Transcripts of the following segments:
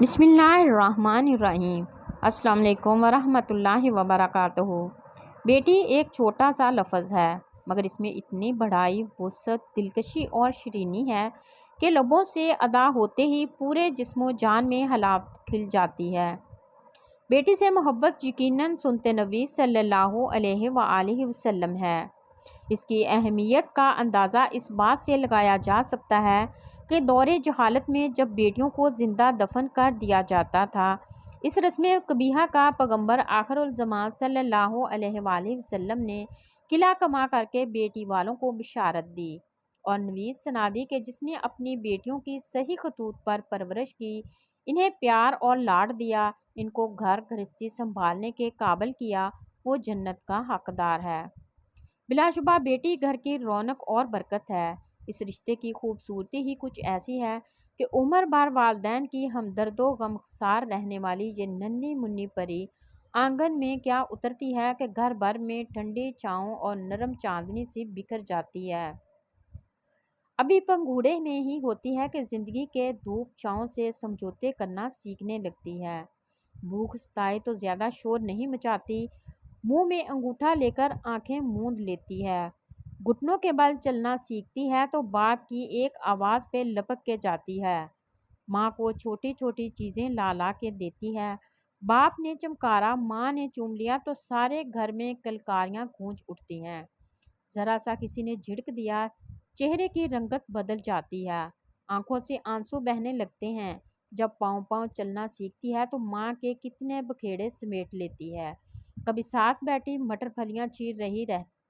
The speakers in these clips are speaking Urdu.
بسم اللہ الرحمن الرحیم۔ السلام علیکم ورحمۃ اللہ وبرکاتہ۔ بیٹی ایک چھوٹا سا لفظ ہے مگر اس میں اتنی بڑائی، وسعت، دلکشی اور شیرینی ہے کہ لبوں سے ادا ہوتے ہی پورے جسم و جان میں حلاوت کھل جاتی ہے۔ بیٹی سے محبت یقیناً سنت نبی صلی اللہ علیہ وآلہ وسلم ہے۔ اس کی اہمیت کا اندازہ اس بات سے لگایا جا سکتا ہے کہ دور جہالت میں جب بیٹیوں کو زندہ دفن کر دیا جاتا تھا، اس رسم قبیحہ کا پیغمبر آخر الزمان صلی اللہ علیہ وآلہ وسلم نے قلعہ کما کر کے بیٹی والوں کو بشارت دی اور نوید سنا دی کہ جس نے اپنی بیٹیوں کی صحیح خطوط پر پرورش کی، انہیں پیار اور لاڈ دیا، ان کو گھر گھرستی سنبھالنے کے قابل کیا، وہ جنت کا حقدار ہے۔ بلا شبہ بیٹی گھر کی رونق اور برکت ہے۔ اس رشتے کی خوبصورتی ہی کچھ ایسی ہے کہ عمر بھر والدین کی ہمدرد و غمگسار رہنے والی یہ ننھی منی پری آنگن میں کیا اترتی ہے کہ گھر بھر میں ٹھنڈی چھاؤں اور نرم چاندنی سی بکھر جاتی ہے۔ ابھی پنگھوڑے میں ہی ہوتی ہے کہ زندگی کے دھوپ چھاؤں سے سمجھوتے کرنا سیکھنے لگتی ہے۔ بھوک ستائے تو زیادہ شور نہیں مچاتی، منہ میں انگوٹھا لے کر آنکھیں موند لیتی ہے۔ گھٹنوں کے بل چلنا سیکھتی ہے تو باپ کی ایک آواز پہ لپک کے جاتی ہے۔ ماں کو چھوٹی چھوٹی چیزیں لا لا کے دیتی ہے۔ باپ نے چمکارا، ماں نے چوم لیا تو سارے گھر میں کلکاریاں گونج اٹھتی ہیں۔ ذرا سا کسی نے جھڑک دیا، چہرے کی رنگت بدل جاتی ہے، آنکھوں سے آنسو بہنے لگتے ہیں۔ جب پاؤں پاؤں چلنا سیکھتی ہے تو ماں کے کتنے بکھیڑے سمیٹ لیتی ہے۔ کبھی ساتھ بیٹھی مٹر پھلیاں چیر رہی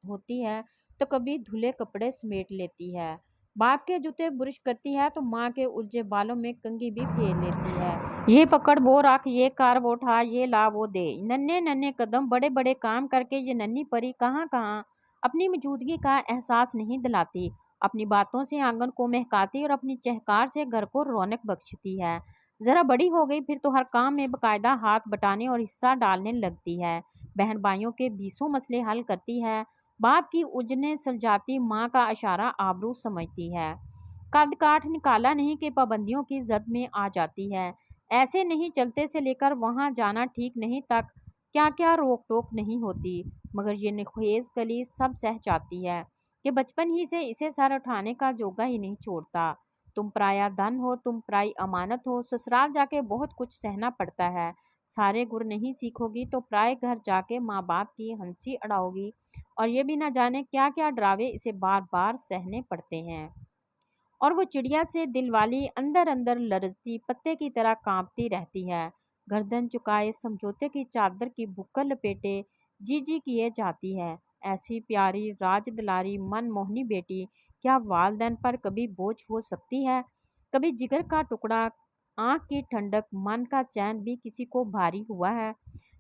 ہوتی ہے تو کبھی دھلے کپڑے سمیٹ لیتی ہے۔ باپ کے جوتے برش کرتی ہے تو ماں کے الجھے بالوں میں کنگھی بھی پھیر لیتی ہے۔ یہ پکڑ وہ رکھ، یہ کر وہ اٹھا، یہ لا وہ دے۔ ننھے ننھے قدم بڑے بڑے کام کر کے یہ ننھی پری کہاں کہاں اپنی موجودگی کا احساس نہیں دلاتی، اپنی باتوں سے آنگن کو مہکاتی اور اپنی چہکار سے گھر کو رونق بخشتی ہے۔ ذرا بڑی ہو گئی پھر تو ہر کام میں باقاعدہ ہاتھ بٹانے اور حصہ ڈالنے لگتی ہے، بہن بھائیوں کے 20 مسئلے حل کرتی ہے، باپ کی الجھنیں سلجھاتی، ماں کا اشارہ آبرو سمجھتی ہے۔ قد کاٹ نکالا نہیں کہ پابندیوں کی زد میں آ جاتی ہے، ایسے نہیں چلتے سے لے کر وہاں جانا ٹھیک نہیں تک کیا کیا روک ٹوک نہیں ہوتی، مگر یہ نخیز کلی سب سہ جاتی ہے کہ بچپن ہی سے اسے سر اٹھانے کا جوگا ہی نہیں چھوڑتا۔ تم پرایا دھن ہو، تم پرائی امانت ہو، سسرال جا کے بہت کچھ سہنا پڑتا ہے، سارے گر نہیں سیکھو گی تو پرائے گھر جا کے ماں باپ کی ہنسی اڑاؤ گی اور یہ بھی نہ جانے کیا کیا ڈراوے اسے بار بار سہنے پڑتے ہیں۔ اور وہ چڑیا سے دل والی اندر اندر لرزتی پتے کی طرح کانپتی رہتی ہے، گردن چکائے سمجھوتے کی چادر کی بکر لپیٹے جی جی کیے جاتی ہے۔ ایسی پیاری راج دلاری من موہنی بیٹی کیا والدین پر کبھی بوجھ ہو سکتی ہے؟ کبھی جگر کا ٹکڑا، آنکھ کی ٹھنڈک، من کا چین بھی کسی کو بھاری ہوا ہے؟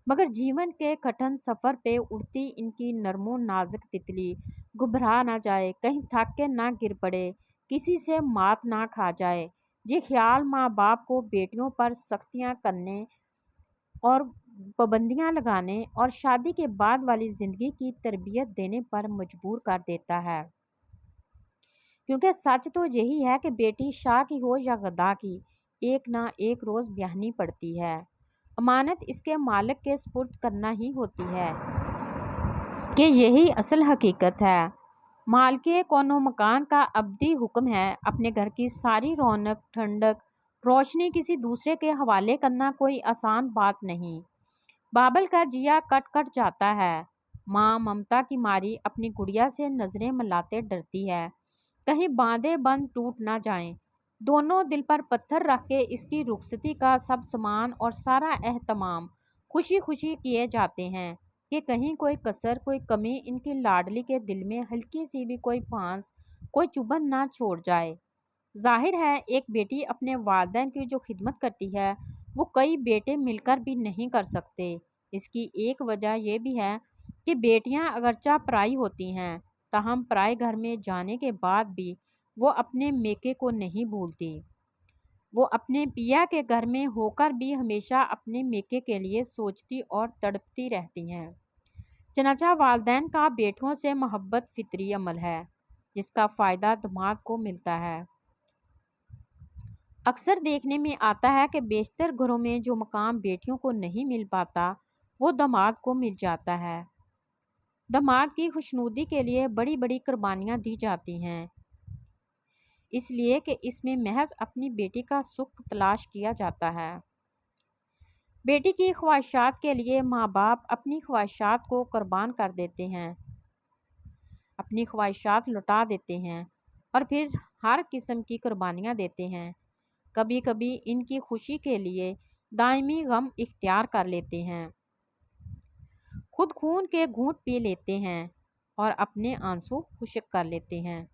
مگر جیون کے کٹھن سفر پہ اڑتی ان کی نرم و نازک تتلی گھبرا نہ جائے، کہیں تھک کے نہ گر پڑے، کسی سے مات نہ کھا جائے، یہ خیال ماں باپ کو بیٹیوں پر سختیاں کرنے اور پابندیاں لگانے اور شادی کے بعد والی زندگی کی تربیت دینے پر مجبور کر دیتا ہے۔ کیونکہ سچ تو یہی ہے کہ بیٹی شاہ کی ہو یا گدا کی، ایک نہ ایک روز بیاہنی پڑتی ہے۔ امانت اس کے مالک کے سپرد کرنا ہی ہوتی ہے کہ یہی اصل حقیقت ہے۔ مالکے کون و مکان کا ابدی حکم ہے، اپنے گھر کی ساری رونق، ٹھنڈک، روشنی کسی دوسرے کے حوالے کرنا کوئی آسان بات نہیں۔ بابل کا جیا کٹ کٹ جاتا ہے، ماں ممتا کی ماری اپنی گڑیا سے نظریں ملاتے ڈرتی ہے، کہیں باندھے بند ٹوٹ نہ جائیں۔ دونوں دل پر پتھر رکھ کے اس کی رخصتی کا سب سامان اور سارا اہتمام خوشی خوشی کیے جاتے ہیں کہ کہیں کوئی کسر، کوئی کمی ان کی لاڈلی کے دل میں ہلکی سی بھی کوئی پھانس، کوئی چبھن نہ چھوڑ جائے۔ ظاہر ہے ایک بیٹی اپنے والدین کی جو خدمت کرتی ہے وہ کئی بیٹے مل کر بھی نہیں کر سکتے۔ اس کی ایک وجہ یہ بھی ہے کہ بیٹیاں اگرچہ پرائی ہوتی ہیں تاہم پرائے گھر میں جانے کے بعد بھی وہ اپنے میکے کو نہیں بھولتی، وہ اپنے پیا کے گھر میں ہو کر بھی ہمیشہ اپنے میکے کے لیے سوچتی اور تڑپتی رہتی ہیں۔ چنانچہ والدین کا بیٹوں سے محبت فطری عمل ہے جس کا فائدہ داماد کو ملتا ہے۔ اکثر دیکھنے میں آتا ہے کہ بیشتر گھروں میں جو مقام بیٹیوں کو نہیں مل پاتا وہ داماد کو مل جاتا ہے۔ داماد کی خوشنودی کے لیے بڑی بڑی قربانیاں دی جاتی ہیں، اس لیے کہ اس میں محض اپنی بیٹی کا سکھ تلاش کیا جاتا ہے۔ بیٹی کی خواہشات کے لیے ماں باپ اپنی خواہشات کو قربان کر دیتے ہیں، اپنی خواہشات لٹا دیتے ہیں اور پھر ہر قسم کی قربانیاں دیتے ہیں۔ کبھی کبھی ان کی خوشی کے لیے دائمی غم اختیار کر لیتے ہیں، خود خون کے گھونٹ پی لیتے ہیں اور اپنے آنسو خشک کر لیتے ہیں۔